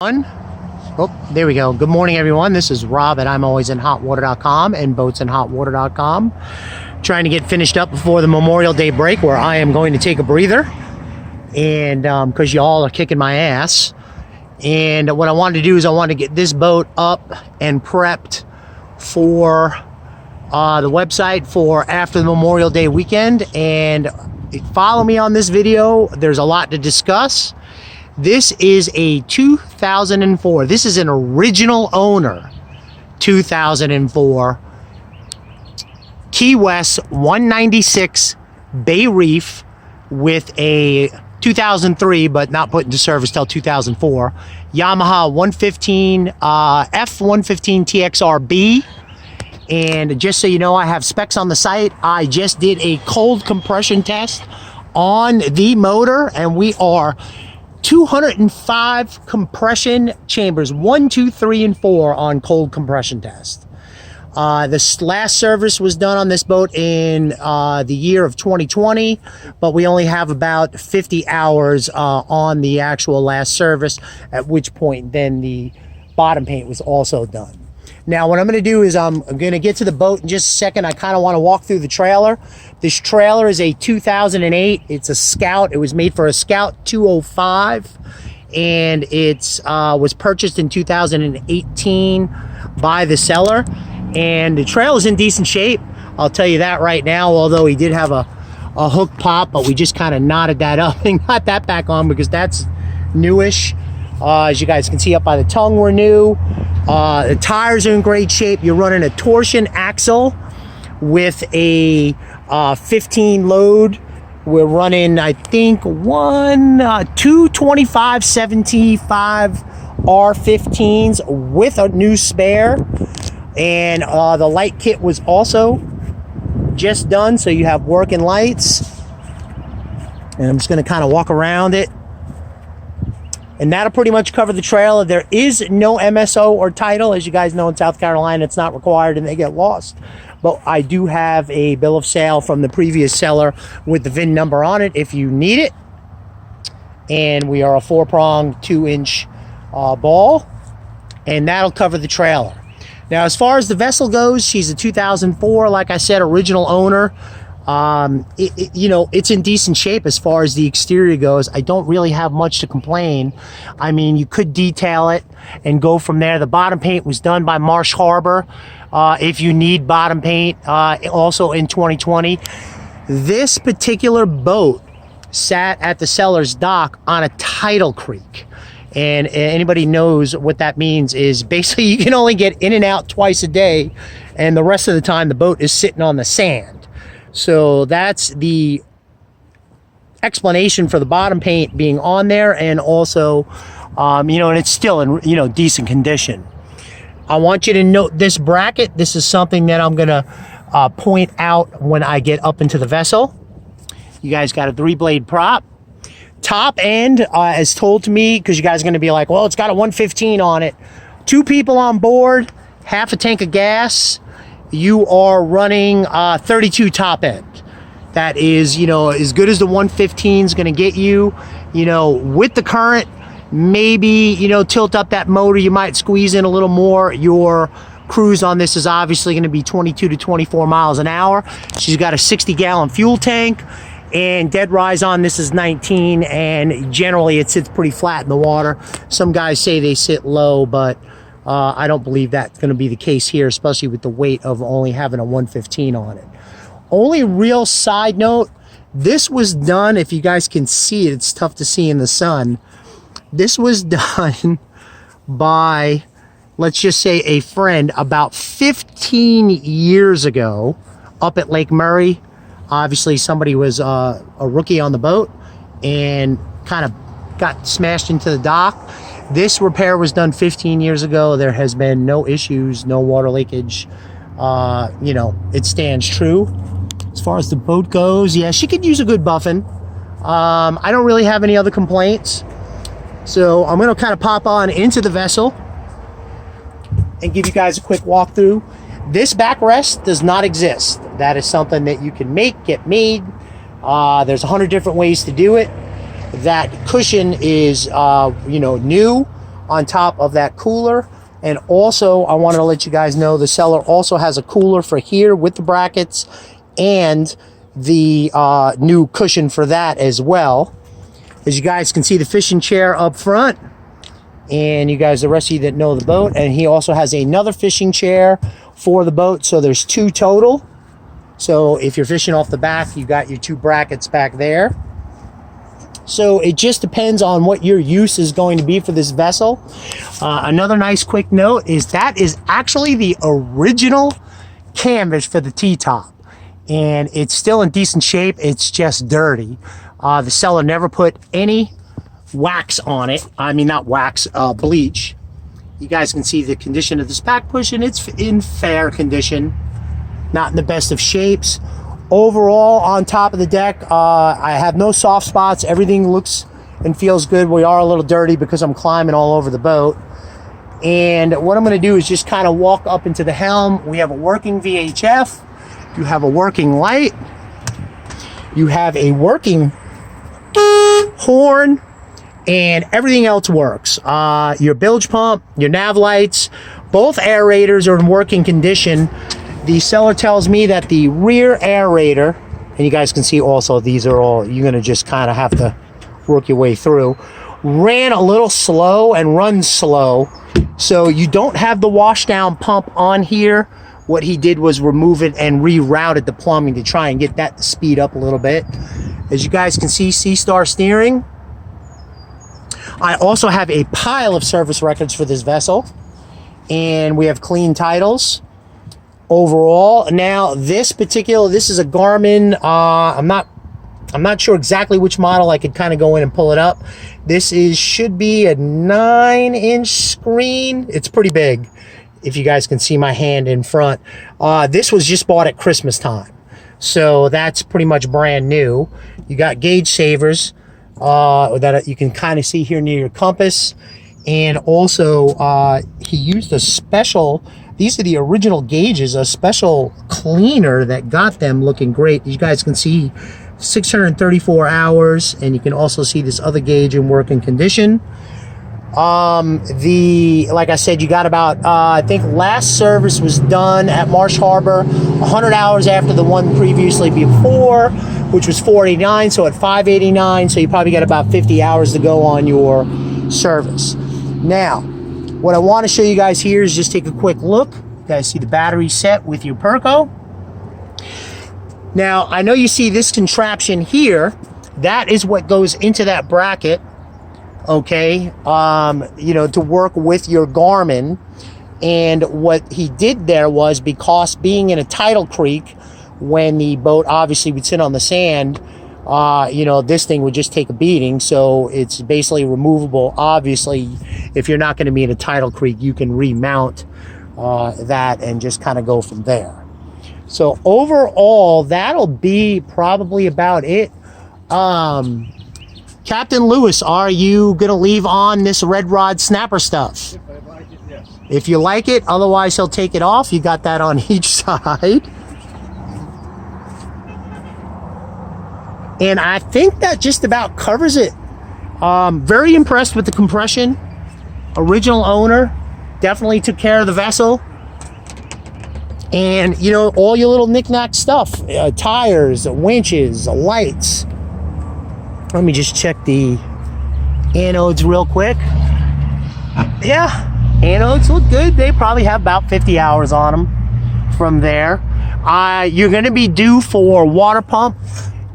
Oh, there we go. Good morning, everyone. This is Rob at ImAlwaysInHotWater.com and BoatsInHotWater.com. Trying to get finished up before the Memorial Day break, where I am going to take a breather, and because y'all are kicking my ass. And what I wanted to do is I wanted to get this boat up and prepped for the website for after the Memorial Day weekend. And follow me on this video. There's a lot to discuss. This is a 2004. This is an original owner 2004 Key West 196 Bay Reef with a 2003, but not put into service till 2004, Yamaha 115 F115 TXRB. And just so you know, I have specs on the site. I just did a cold compression test on the motor, and we are 205 compression chambers, 1, 2, 3, and 4 on cold compression test. This last service was done on this boat in the year of 2020, but we only have about 50 hours on the actual last service, at which point then the bottom paint was also done. Now what I'm going to do is I'm going to get to the boat in just a second. I kind of want to walk through the trailer. This trailer is a 2008. It's a Scout. It was made for a Scout 205, and it was purchased in 2018 by the seller. And the trailer is in decent shape. I'll tell you that right now, although he did have a hook pop, but we just kind of knotted that up and got that back on because that's newish. As you guys can see up by the tongue, we're new. The tires are in great shape. You're running a torsion axle with a 15 load. We're running, I think, two 2575 R15s with a new spare. And the light kit was also just done, so you have working lights. And I'm just going to kind of walk around it. And that'll pretty much cover the trailer. There is no MSO or title. As you guys know, in South Carolina, it's not required and they get lost. But I do have a bill of sale from the previous seller with the VIN number on it if you need it. And we are a 4-prong 2-inch ball. And that'll cover the trailer. Now, as far as the vessel goes, she's a 2004, like I said, original owner. You know, it's in decent shape as far as the exterior goes. I don't really have much to complain. I mean, you could detail it and go from there. The bottom paint was done by Marsh Harbor. If you need bottom paint, also in 2020. This particular boat sat at the seller's dock on a tidal creek. And anybody knows what that means is basically you can only get in and out twice a day, and the rest of the time the boat is sitting on the sand. So that's the explanation for the bottom paint being on there, and also, you know, and it's still in, you know, decent condition. I want you to note this bracket. This is something that I'm gonna point out when I get up into the vessel. You guys got a 3-blade prop. Top end, as told to me, because you guys are going to be like, well, it's got a 115 on it. 2 people on board, half a tank of gas. You are running 32 top end. That is, you know, as good as the 115 is going to get you. You know, with the current, maybe, you know, tilt up that motor. You might squeeze in a little more. Your cruise on this is obviously going to be 22 to 24 miles an hour. She's got a 60-gallon fuel tank. And dead rise on this is 19, and generally it sits pretty flat in the water. Some guys say they sit low, but I don't believe that's going to be the case here, especially with the weight of only having a 115 on it. Only real side note, this was done, if you guys can see it, it's tough to see in the sun. This was done by, let's just say, a friend about 15 years ago up at Lake Murray. Obviously, somebody was a rookie on the boat and kind of got smashed into the dock. This repair was done 15 years ago. There has been no issues, no water leakage. You know, it stands true. As far as the boat goes, yeah, she could use a good buffing. I don't really have any other complaints. So I'm going to kind of pop on into the vessel and give you guys a quick walkthrough. This backrest does not exist. That is something that you can get made. There's 100 different ways to do it. That cushion is, you know, new on top of that cooler. And also, I wanted to let you guys know the seller also has a cooler for here with the brackets and the new cushion for that as well. As you guys can see, the fishing chair up front, and you guys, the rest of you that know the boat, and he also has another fishing chair for the boat, so there's 2 total. So if you're fishing off the back, you got your 2 brackets back there. So it just depends on what your use is going to be for this vessel. Another nice quick note is that is actually the original canvas for the T-top, and it's still in decent shape. It's just dirty. The seller never put any wax on it. I mean, not wax, bleach. You guys can see the condition of this back cushion. It's in fair condition, not in the best of shapes. Overall, on top of the deck, I have no soft spots. Everything looks and feels good. We are a little dirty because I'm climbing all over the boat. And what I'm going to do is just kind of walk up into the helm. We have a working VHF. You have a working light. You have a working horn, and everything else works. Your bilge pump, your nav lights, both aerators are in working condition. The seller tells me that the rear aerator, and you guys can see also these are all, you're going to just kind of have to work your way through, ran a little slow and runs slow. So you don't have the washdown pump on here. What he did was remove it and rerouted the plumbing to try and get that to speed up a little bit. As you guys can see, C-Star steering. I also have a pile of service records for this vessel, and we have clean titles overall. Now this is a Garmin. I'm not sure exactly which model. I could kind of go in and pull it up. This should be a 9-inch screen. It's pretty big, if you guys can see my hand in front. This was just bought at Christmas time, so that's pretty much brand new. You got gauge savers that you can kind of see here near your compass, and also he used a special, these are the original gauges, a special cleaner that got them looking great. You guys can see 634 hours, and you can also see this other gauge in working condition. Like I said, you got about, I think last service was done at Marsh Harbor 100 hours after the one previously before, which was 489, so at 589, so you probably got about 50 hours to go on your service. Now, what I want to show you guys here is just take a quick look. You guys see the battery set with your Perco. Now, I know you see this contraption here. That is what goes into that bracket, okay, you know, to work with your Garmin. And what he did there was, because being in a tidal creek, when the boat obviously would sit on the sand, you know, this thing would just take a beating. So it's basically removable. Obviously, if you're not going to be in a tidal creek, you can remount that and just kind of go from there. So overall, that'll be probably about it. Captain Lewis, are you going to leave on this red rod snapper stuff? If I like it, yes. If you like it, otherwise he'll take it off. You got that on each side. And I think that just about covers it. Very impressed with the compression. Original owner definitely took care of the vessel. And, you know, all your little knick-knack stuff, tires, winches, lights. Let me just check the anodes real quick. Yeah, anodes look good. They probably have about 50 hours on them from there. You're going to be due for water pump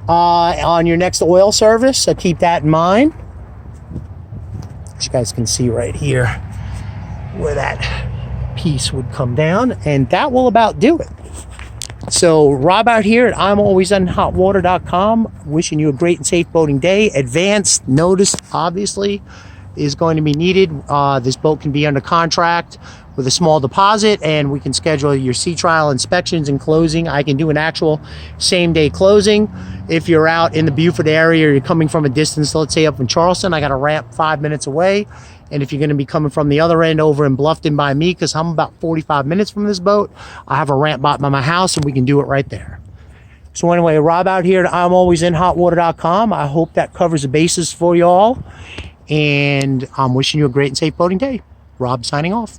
on your next oil service, so keep that in mind. As you guys can see right here where that piece would come down, and that will about do it. So Rob out here at ImAlwaysInHotWater.com, wishing you a great and safe boating day. Advance notice obviously is going to be needed. This boat can be under contract with a small deposit, and we can schedule your sea trial inspections and closing. I can do an actual same-day closing. If you're out in the Beaufort area or you're coming from a distance, let's say up in Charleston, I got a ramp 5 minutes away. And if you're going to be coming from the other end over in Bluffton by me, because I'm about 45 minutes from this boat, I have a ramp by my house, and we can do it right there. So anyway, Rob out here at ImAlwaysInHotWater.com. I hope that covers the bases for y'all. And I'm wishing you a great and safe boating day. Rob signing off.